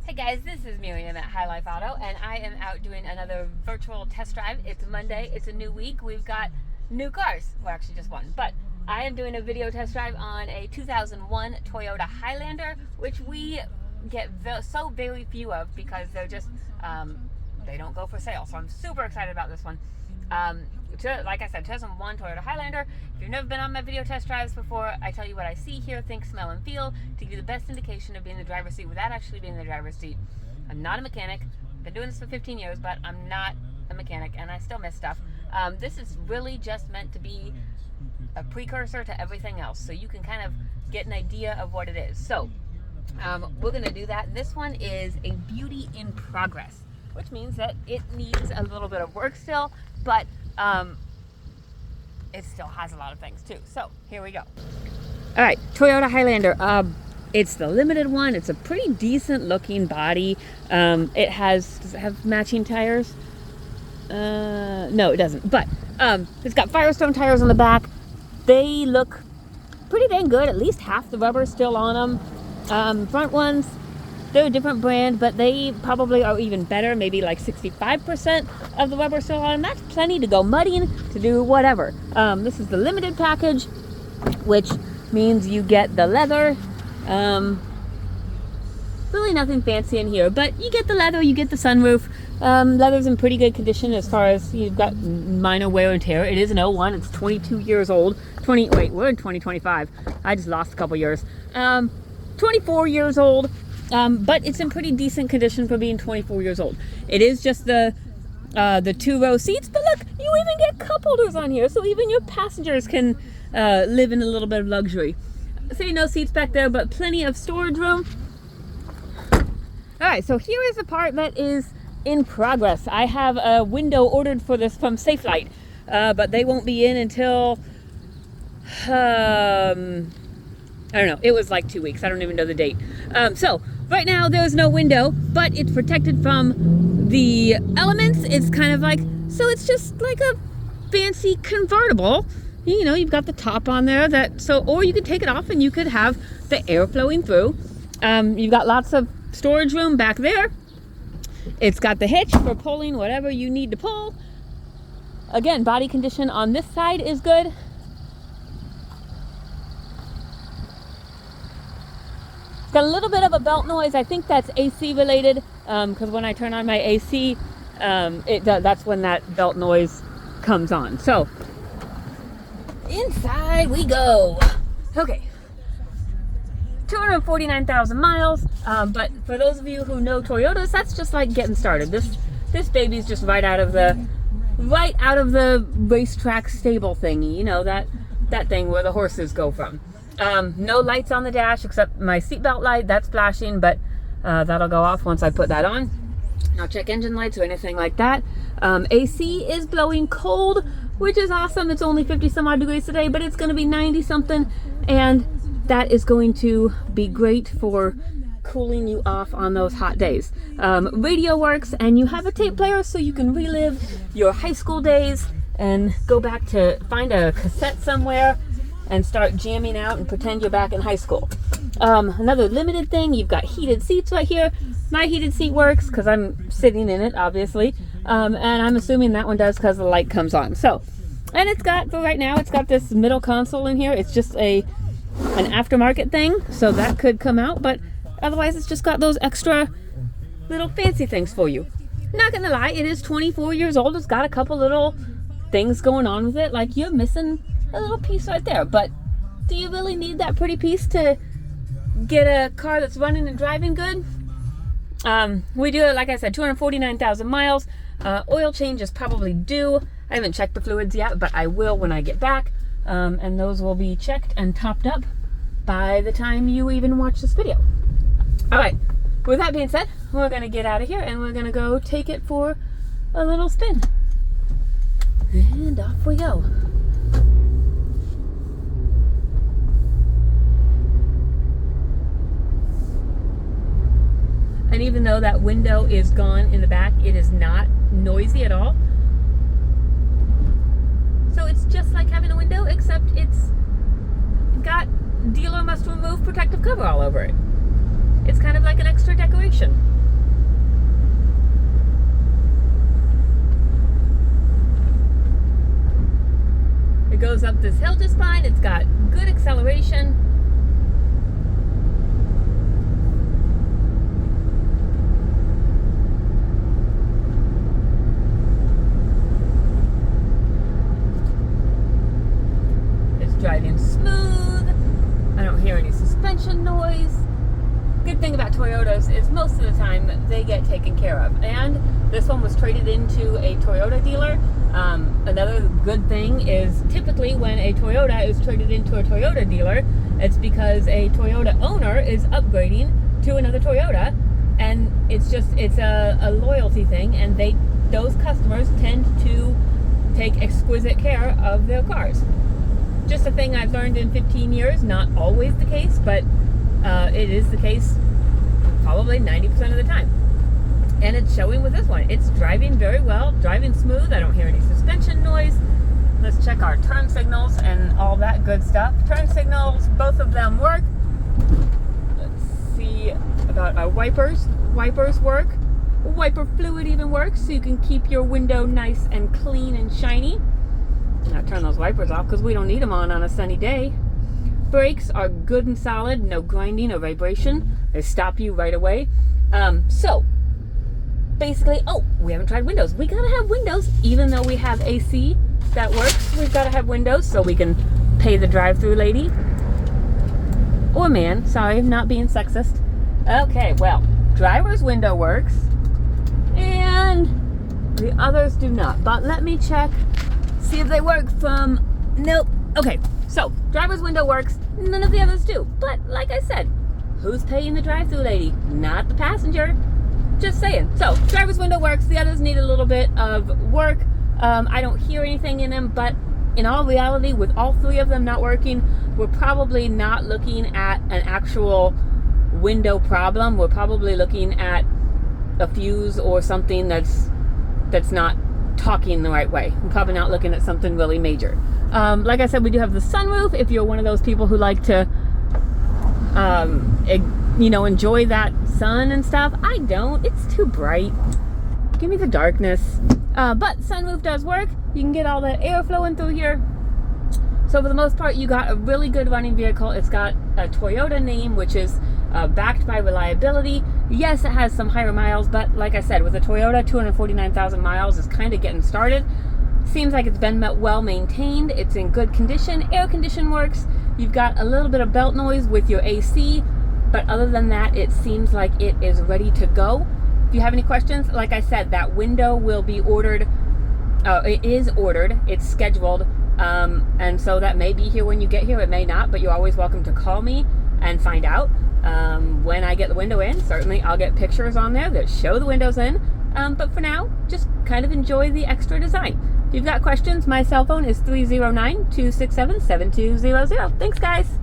Hey guys, this is Miriam at High Life Auto, and I am out doing another virtual test drive. It's Monday, it's a new week, we've got new cars. Well, actually just one, but I am doing a video test drive on a 2001 Toyota Highlander, which we get so very few of because they're just, they don't go for sale. So I'm super excited about this one. Like I said, 2001 Toyota Highlander. If you've never been on my video test drives before, I tell you what I see, hear, think, smell, and feel to give you the best indication of being in the driver's seat without actually being in the driver's seat. I'm not a mechanic. Been doing this for 15 years, but I'm not a mechanic, and I still miss stuff. This is really just meant to be a precursor to everything else, so you can kind of get an idea of what it is. So we're going to do that. This one is a beauty in progress, which means that it needs a little bit of work still, but it still has a lot of things too. So here we go. All right, Toyota Highlander. It's the limited one. It's a pretty decent looking body. Does it have matching tires? No, it doesn't. But it's got Firestone tires on the back. They look pretty dang good. At least half the rubber still on them. Front ones, they're a different brand, but they probably are even better. Maybe like 65% of the rubber still on them. That's plenty to go mudding, to do whatever. This is the limited package, which means you get the leather. Really nothing fancy in here, but you get the leather, you get the sunroof. Leather's in pretty good condition as far as you've got minor wear and tear. It is an 01, it's 22 years old. We're in 2025. I just lost a couple years. 24 years old, but it's in pretty decent condition for being 24 years old. It is just the 2-row seats, but look, you even get cup holders on here, so even your passengers can live in a little bit of luxury. Say no seats back there, but plenty of storage room. All right, so here is the part that is in progress. I have a window ordered for this from Safelite, but they won't be in until, I don't know, it was like 2 weeks. I don't even know the date. So right now there's no window, but it's protected from the elements. It's kind of like, so it's just like a fancy convertible. You know, you've got the top on there or you could take it off and you could have the air flowing through. You've got lots of storage room back there. It's got the hitch for pulling whatever you need to pull. Again, body condition on this side is good. It's got a little bit of a belt noise. I think that's AC related, because when I turn on my AC, that's when that belt noise comes on. So inside we go. Okay, 249,000 miles, but for those of you who know Toyotas, that's just like getting started. This baby's just right out of the racetrack stable thingy, you know, that thing where the horses go from. No lights on the dash except my seatbelt light, that's flashing, but that'll go off once I put that on. Not check engine lights or anything like that. AC is blowing cold, which is awesome. It's only 50 some odd degrees today, but it's going to be 90 something, and that is going to be great for cooling you off on those hot days. Radio works, and you have a tape player so you can relive your high school days and go back to find a cassette somewhere and start jamming out and pretend you're back in high school. Another limited thing, you've got heated seats right here. My heated seat works because I'm sitting in it, obviously. And I'm assuming that one does because the light comes on. So, and it's got, for right now, it's got this middle console in here. It's just an aftermarket thing, so that could come out, but otherwise it's just got those extra little fancy things for you. Not gonna lie, it is 24 years old. It's got a couple little things going on with it, like you're missing a little piece right there, but do you really need that pretty piece to get a car that's running and driving good? We do it, like I said, 249,000 miles. Oil change is probably due. I haven't checked the fluids yet, but I will when I get back. And those will be checked and topped up by the time you even watch this video. All right, with that being said, we're gonna get out of here and we're gonna go take it for a little spin. And off we go. And even though that window is gone in the back, it is not noisy at all. So it's just like having a window, except it's got dealer must remove protective cover all over it. It's kind of like an extra decoration. acceleration. It goes up this hill just fine. It's got good acceleration. It's driving smooth. I don't hear any suspension noise. Good thing about Toyotas is most of the time they get taken care of. And this one was traded into a Toyota dealer. Another good thing is typically when a Toyota is traded into a Toyota dealer, it's because a Toyota owner is upgrading to another Toyota, and it's a loyalty thing, and those customers tend to take exquisite care of their cars. Just a thing I've learned in 15 years, not always the case, but it is the case probably 90% of the time. And it's showing with this one. It's driving very well, driving smooth. I don't hear any suspension noise. Let's check our turn signals and all that good stuff. Turn signals, both of them work. Let's see about our wipers. Wipers work. Wiper fluid even works, so you can keep your window nice and clean and shiny. Now turn those wipers off because we don't need them on a sunny day. Brakes are good and solid, no grinding or vibration. They stop you right away. So basically, we haven't tried windows. We gotta have windows, even though we have AC that works. We've gotta have windows so we can pay the drive-through lady. Or man, sorry, not being sexist. Okay, well, driver's window works, and the others do not. But let me check, see if they work from, nope. Okay, so driver's window works, none of the others do. But like I said, who's paying the drive-through lady? Not the passenger. Just saying. So driver's window works, the others need a little bit of work. I don't hear anything in them, but in all reality, with all three of them not working, we're probably not looking at an actual window problem. We're probably looking at a fuse or something that's not talking the right way. We're probably not looking at something really major. Like I said, we do have the sunroof. If you're one of those people who like to enjoy that sun and stuff. I don't. It's too bright. Give me the darkness. But sunroof does work. You can get all that air flowing through here. So for the most part, you got a really good running vehicle. It's got a Toyota name, which is backed by reliability. Yes, it has some higher miles, but like I said, with a Toyota, 249,000 miles is kind of getting started. Seems like it's been well maintained. It's in good condition. Air condition works. You've got a little bit of belt noise with your AC, but other than that, it seems like it is ready to go. If you have any questions, like I said, that window will be ordered. It is ordered. It's scheduled. And so that may be here when you get here. It may not, but you're always welcome to call me and find out. When I get the window in, certainly I'll get pictures on there that show the windows in. But for now, just kind of enjoy the extra design. If you've got questions, my cell phone is 309-267-7200. Thanks, guys.